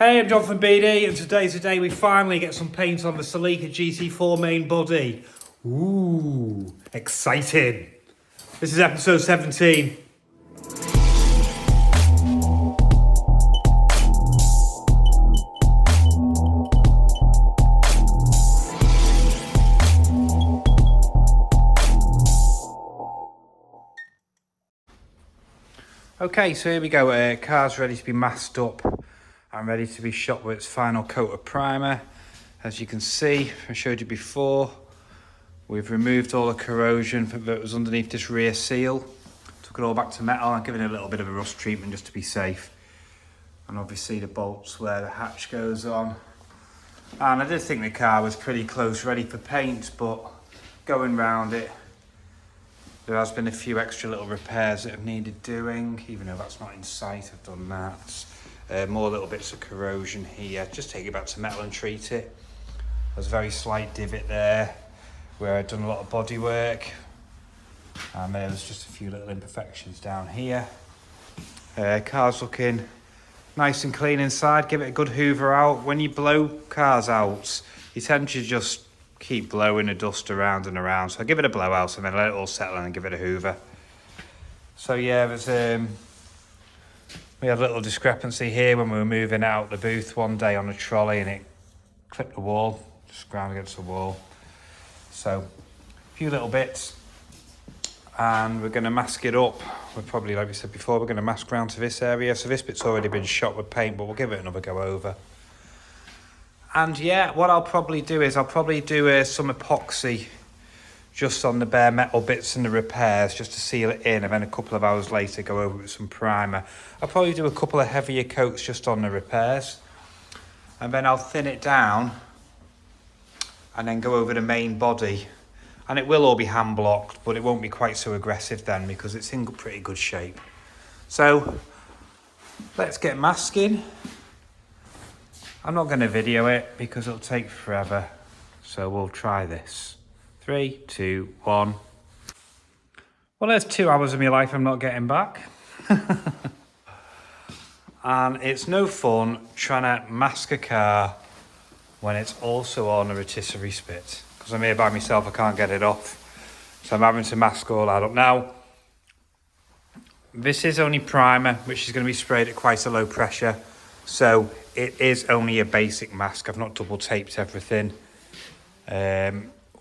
Hey, I'm John from BD, and today's the day we finally get some paint on the Celica GT4 main body. Ooh, exciting. This is episode 17. Okay, so here we go. Car's ready to be masked up and ready to be shot with its final coat of primer. As you can see, I showed you before, we've removed all the corrosion that was underneath this rear seal. Took it all back to metal and given it a little bit of a rust treatment just to be safe. And obviously the bolts where the hatch goes on. And I did think the car was pretty close ready for paint, but going round it, there has been a few extra little repairs that have needed doing, even though that's not in sight. I've done that. More little bits of corrosion here. Just take it back to metal and treat it. There's a very slight divot there where I'd done a lot of body work. And there's just a few little imperfections down here. Car's looking nice and clean inside. Give it a good hoover out. When you blow cars out, you tend to just keep blowing the dust around and around. So I give it a blow out and then let it all settle and give it a hoover. So yeah, we had a little discrepancy here when we were moving out the booth one day on a trolley and it clipped the wall, just ground against the wall. So a few little bits and we're going to mask it up. We're probably, like we said before, we're going to mask round to this area. So this bit's already been shot with paint, but we'll give it another go over. And yeah, what I'll probably do is I'll probably do some epoxy just on the bare metal bits and the repairs just to seal it in, and then a couple of hours later go over with some primer. I'll probably do a couple of heavier coats just on the repairs, and then I'll thin it down and then go over the main body, and it will all be hand blocked, but it won't be quite so aggressive then because it's in pretty good shape. So let's get masking. I'm not going to video it because it'll take forever, so we'll try this. 3, 2, 1. Well, there's 2 hours of my life I'm not getting back. And it's no fun trying to mask a car when it's also on a rotisserie spit. Because I'm here by myself, I can't get it off. So I'm having to mask all that up. Now, this is only primer, which is going to be sprayed at quite a low pressure. So it is only a basic mask. I've not double taped everything.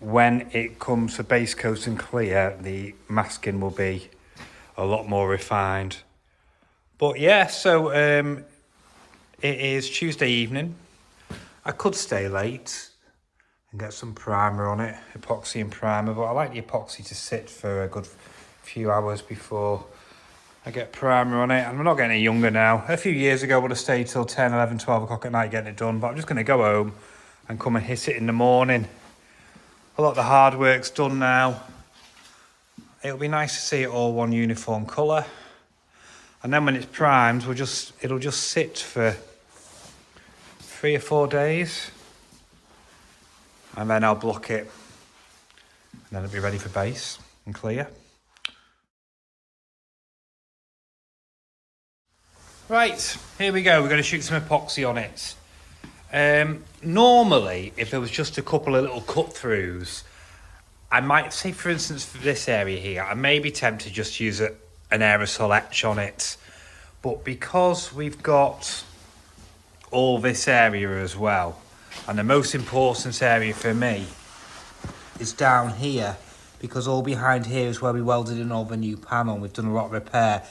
When it comes to base coat and clear, the masking will be a lot more refined. But yeah, so it is Tuesday evening. I could stay late and get some primer on it, epoxy and primer, but I like the epoxy to sit for a good few hours before I get primer on it. And I'm not getting any younger now. A few years ago I would have stayed till 10, 11, 12 o'clock at night getting it done, but I'm just going to go home and come and hit it in the morning. A lot of the hard work's done now. It'll be nice to see it all one uniform colour. And then when it's primed, it'll just sit for 3 or 4 days. And then I'll block it. And then it'll be ready for base and clear. Right, here we go. We're going to shoot some epoxy on it. Normally, if there was just a couple of little cut throughs, I might say, for instance, for this area here, I may be tempted just to use an aerosol etch on it. But because we've got all this area as well, and the most important area for me is down here, because all behind here is where we welded in all the new panel. We've done a lot of repair,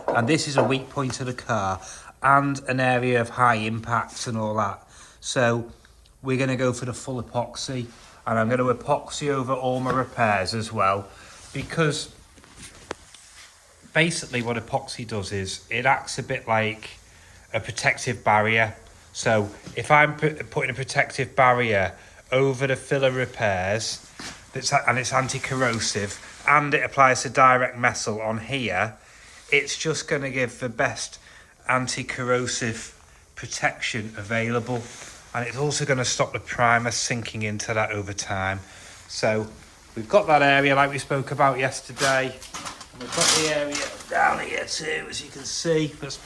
and this is a weak point of the car and an area of high impacts and all that. So we're going to go for the full epoxy, and I'm going to epoxy over all my repairs as well, because basically what epoxy does is it acts a bit like a protective barrier. So if I'm putting a protective barrier over the filler repairs, and it's anti-corrosive, and it applies to direct metal on here, it's just going to give the best anti-corrosive protection available. And it's also going to stop the primer sinking into that over time. So we've got that area like we spoke about yesterday. And we've got the area down here too, as you can see, that's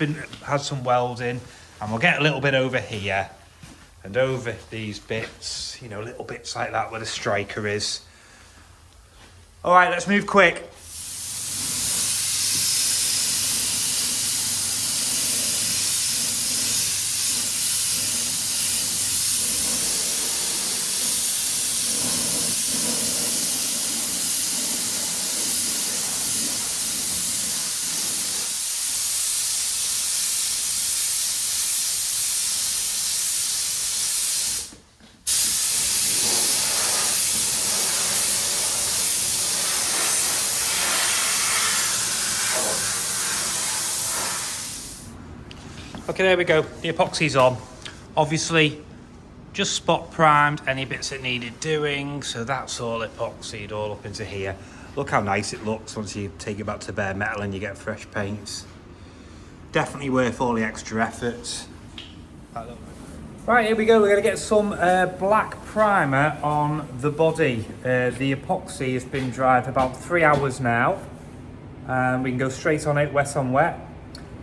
had some welding. And we'll get a little bit over here and over these bits, you know, little bits like that where the striker is. All right, let's move quick. Okay, there we go. The epoxy's on. Obviously, just spot primed any bits that needed doing. So that's all epoxied all up into here. Look how nice it looks once you take it back to bare metal and you get fresh paints. Definitely worth all the extra effort. Right, here we go. We're going to get some black primer on the body. The epoxy has been dry for about 3 hours now. And we can go straight on it, wet on wet.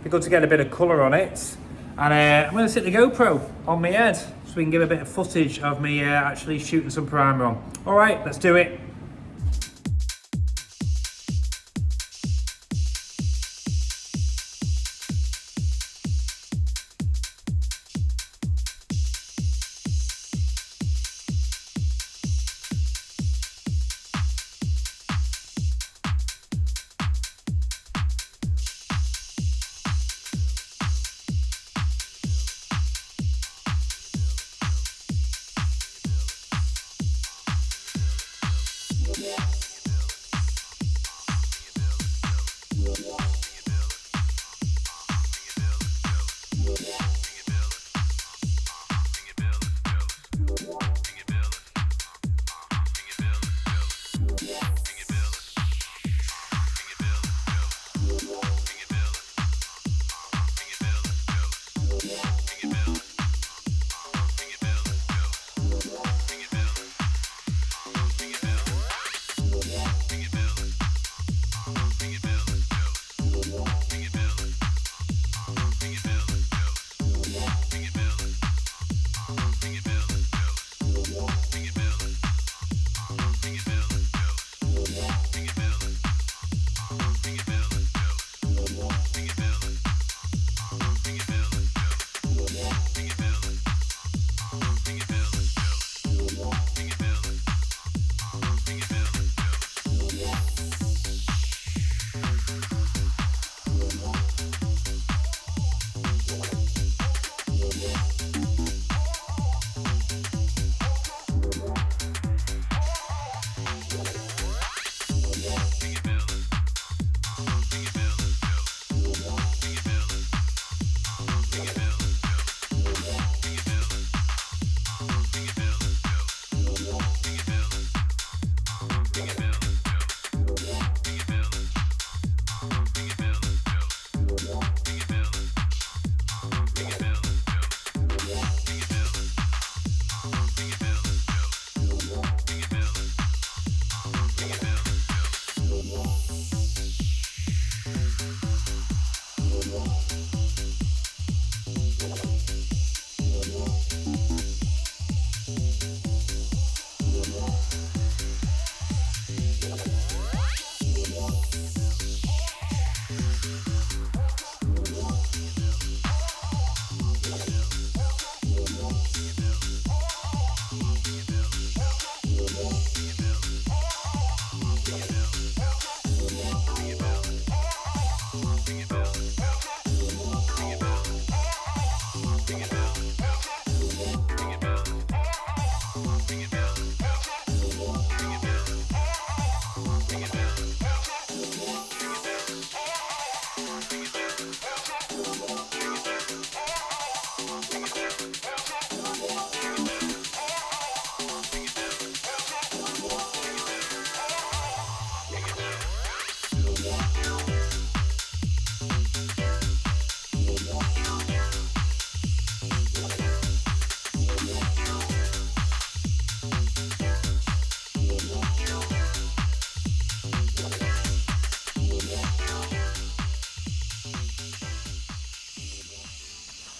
Be good to get a bit of colour on it. And I'm going to sit the GoPro on my head so we can get a bit of footage of me actually shooting some primer on. All right, let's do it.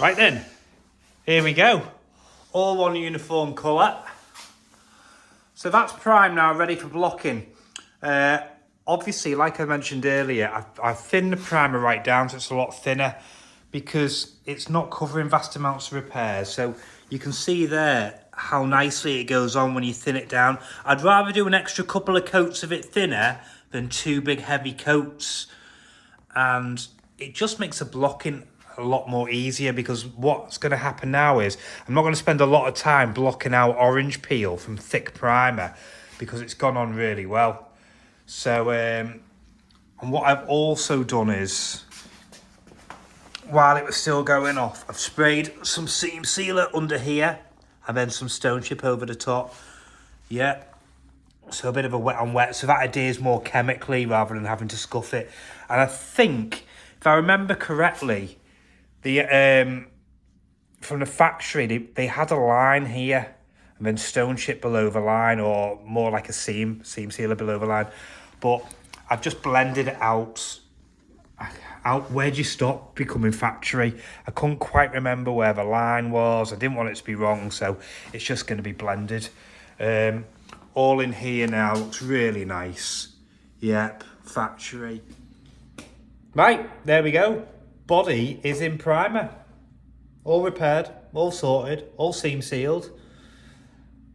Right then, here we go. All one uniform colour. So that's primed now, ready for blocking. Obviously, like I mentioned earlier, I've thinned the primer right down so it's a lot thinner because it's not covering vast amounts of repairs. So you can see there how nicely it goes on when you thin it down. I'd rather do an extra couple of coats of it thinner than 2 big heavy coats. And it just makes the blocking a lot more easier, because what's going to happen now is I'm not going to spend a lot of time blocking out orange peel from thick primer because it's gone on really well. So and what I've also done is, while it was still going off, I've sprayed some seam sealer under here and then some stone chip over the top. Yeah, so a bit of a wet on wet, so that adheres more chemically rather than having to scuff it. And I think, if I remember correctly, the from the factory, they had a line here and then stone chip below the line, or more like a seam sealer below the line. But I've just blended it out. Where'd you stop becoming factory? I couldn't quite remember where the line was. I didn't want it to be wrong, so it's just going to be blended. All in here now, looks really nice. Yep, factory. Right, there we go. Body is in primer. All repaired, all sorted, all seam sealed,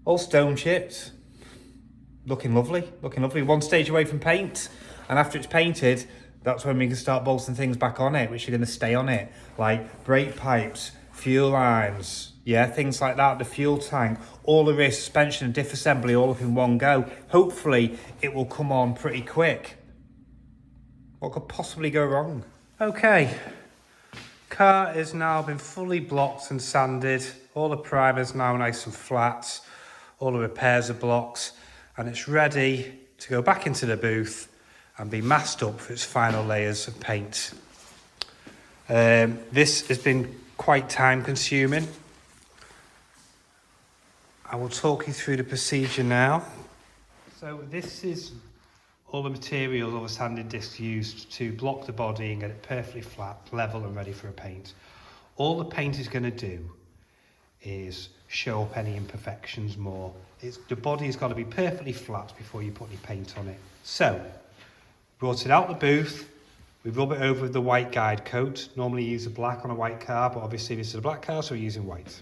all stone chipped. Looking lovely, looking lovely. One stage away from paint. And after it's painted, that's when we can start bolting things back on it, which are going to stay on it. Like brake pipes, fuel lines, yeah, things like that. The fuel tank, all the rear suspension and diff assembly all up in one go. Hopefully it will come on pretty quick. What could possibly go wrong? Okay. Car has now been fully blocked and sanded. All the primer's now nice and flat. All the repairs are blocked. And it's ready to go back into the booth and be masked up for its final layers of paint. This has been quite time consuming. I will talk you through the procedure now. So this is all the materials, all the sanding discs used to block the body and get it perfectly flat, level and ready for a paint. All the paint is going to do is show up any imperfections more. The body's got to be perfectly flat before you put any paint on it. So, brought it out the booth, we rub it over with the white guide coat. Normally use a black on a white car, but obviously this is a black car, so we're using white.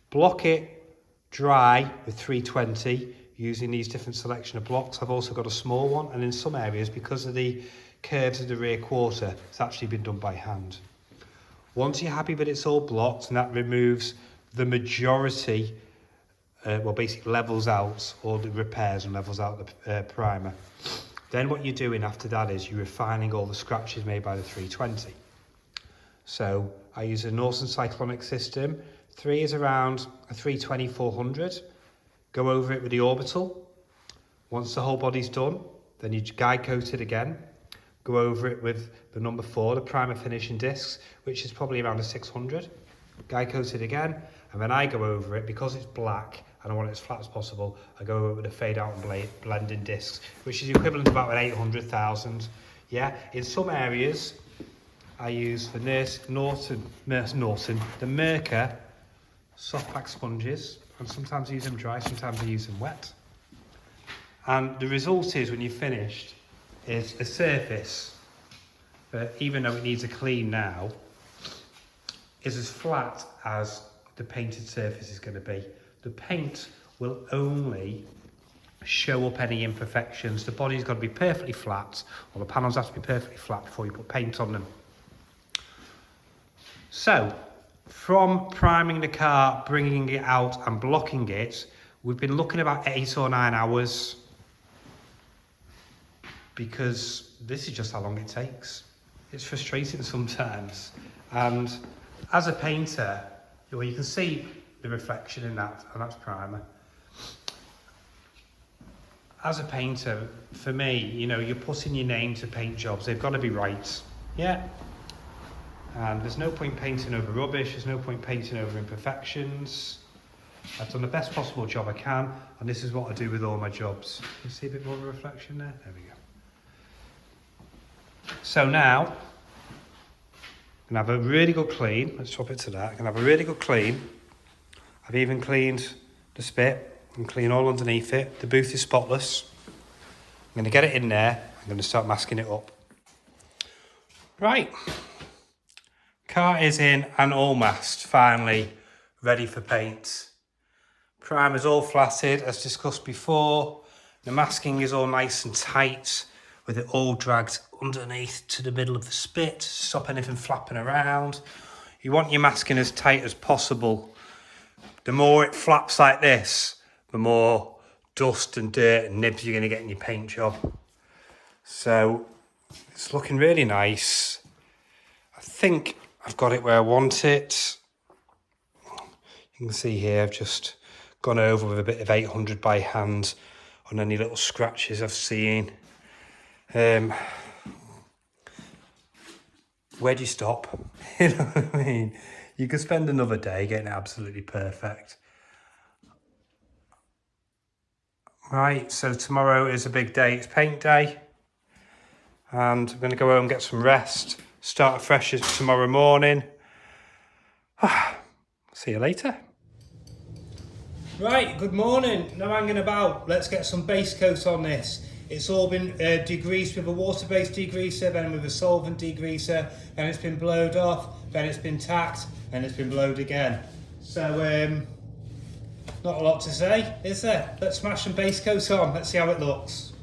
Block it dry with 320. Using these different selection of blocks. I've also got a small one, and in some areas, because of the curves of the rear quarter, it's actually been done by hand. Once you're happy that it's all blocked, and that removes the majority, well, basically levels out all the repairs and levels out the primer, then what you're doing after that is you're refining all the scratches made by the 320. So I use a Norton cyclonic system. 3 is around a 320-400. Go over it with the orbital. Once the whole body's done, then you guide coat it again. Go over it with the number 4, the primer finishing discs, which is probably around a 600. Guide coat it again, and then I go over it, because it's black and I want it as flat as possible, I go over it with a fade out and blending discs, which is equivalent to about an 800,000. Yeah, in some areas, I use the Norton, the Mercer soft pack sponges. And sometimes I use them dry, sometimes I use them wet. And the result is, when you're finished, is a surface that, even though it needs a clean now, is as flat as the painted surface is going to be. The paint will only show up any imperfections. The body's got to be perfectly flat, or the panels have to be perfectly flat before you put paint on them. So, from priming the car, bringing it out and blocking it, we've been looking about 8 or 9 hours, because this is just how long it takes. It's frustrating sometimes. And as a painter, well, you can see the reflection in that, and that's primer. As a painter, for me, you know, you're putting your name to paint jobs. They've got to be right. Yeah. And there's no point painting over rubbish, there's no point painting over imperfections. I've done the best possible job I can, and this is what I do with all my jobs. You see a bit more of a reflection there? There we go. So now, Gonna have a really good clean. Let's swap it to that. Gonna have a really good clean. I've even cleaned the spit and clean all underneath it. The booth is spotless. I'm gonna get it in there. I'm gonna start masking it up. Right. Car is in and all masked, finally ready for paint. Primer's all flatted as discussed before. The masking is all nice and tight with it all dragged underneath to the middle of the spit to stop anything flapping around. You want your masking as tight as possible. The more it flaps like this, the more dust and dirt and nibs you're going to get in your paint job. So it's looking really nice. I think I've got it where I want it. You can see here I've just gone over with a bit of 800 by hand on any little scratches I've seen. Where do you stop? You know what I mean? You could spend another day getting it absolutely perfect. Right, so tomorrow is a big day. It's paint day. And I'm going to go home and get some rest. Start afresh tomorrow morning. See you later. Right, good morning. No hanging about. Let's get some base coat on this. It's all been degreased with a water-based degreaser, then with a solvent degreaser, then it's been blowed off, then it's been tacked, and it's been blowed again. So, not a lot to say, is there? Let's smash some base coat on. Let's see how it looks.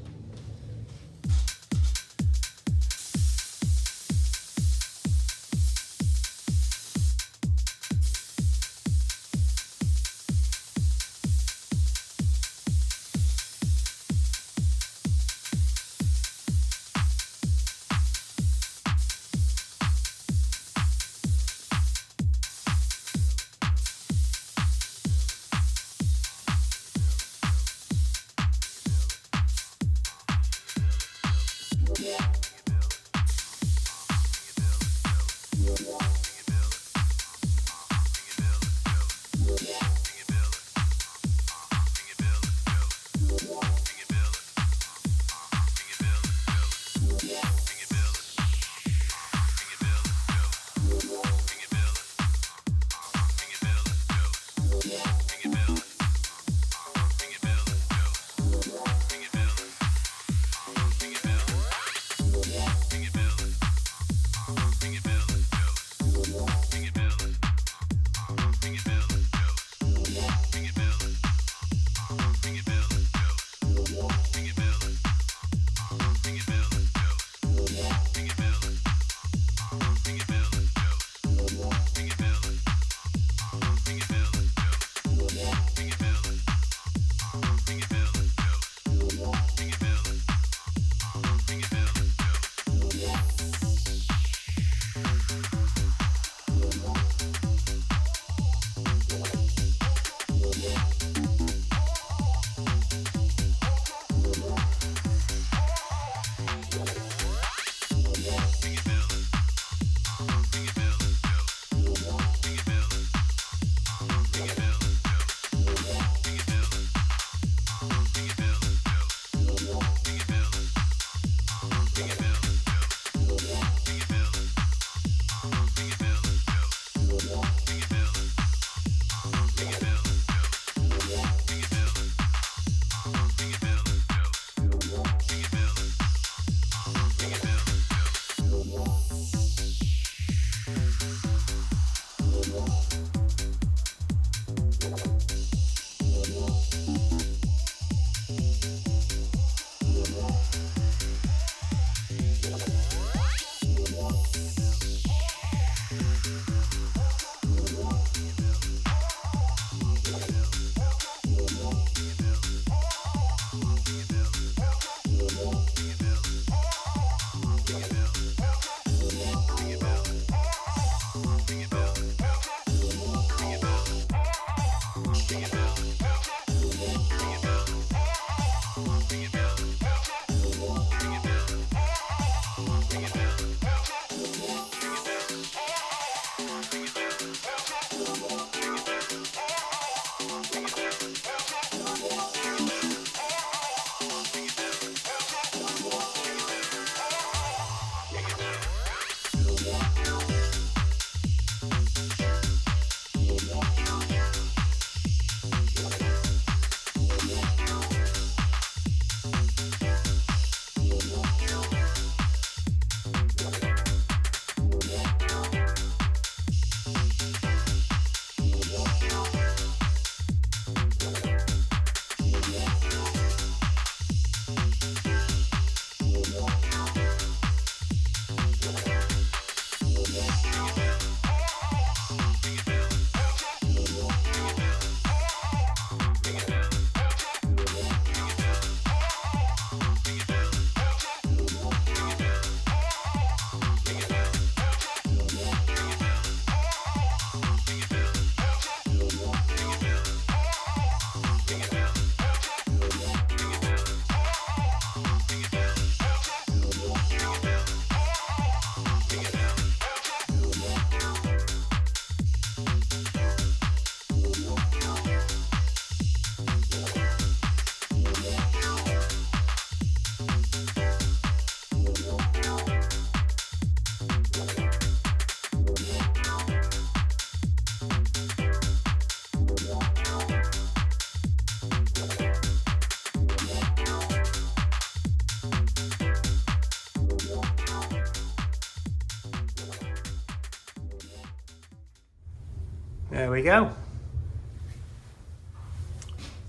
There we go.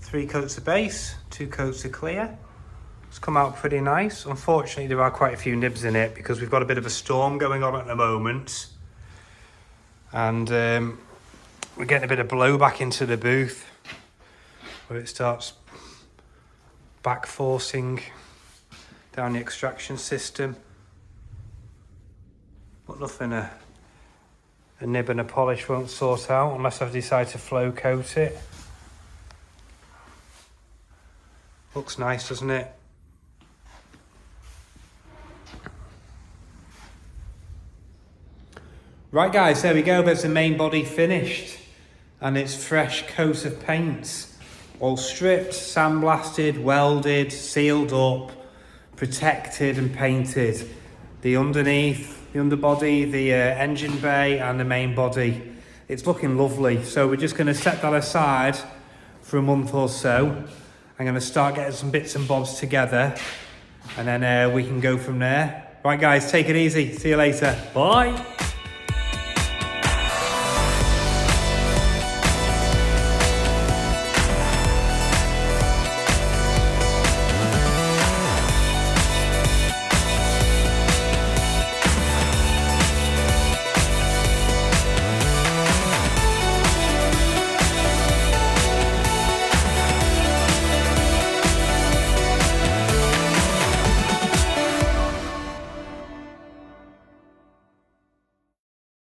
3 coats of base, 2 coats of clear. It's come out pretty nice. Unfortunately, there are quite a few nibs in it because we've got a bit of a storm going on at the moment. And we're getting a bit of blowback into the booth where it starts back forcing down the extraction system. But nothing a nib and a polish won't sort out unless I decide to flow coat it. Looks nice, doesn't it? Right guys, there we go, there's the main body finished and its fresh coat of paint. All stripped, sandblasted, welded, sealed up, protected and painted. The underneath, the underbody, the engine bay and the main body. It's looking lovely. So we're just going to set that aside for a month or so. I'm going to start getting some bits and bobs together and then we can go from there. Right guys, take it easy. See you later. Bye.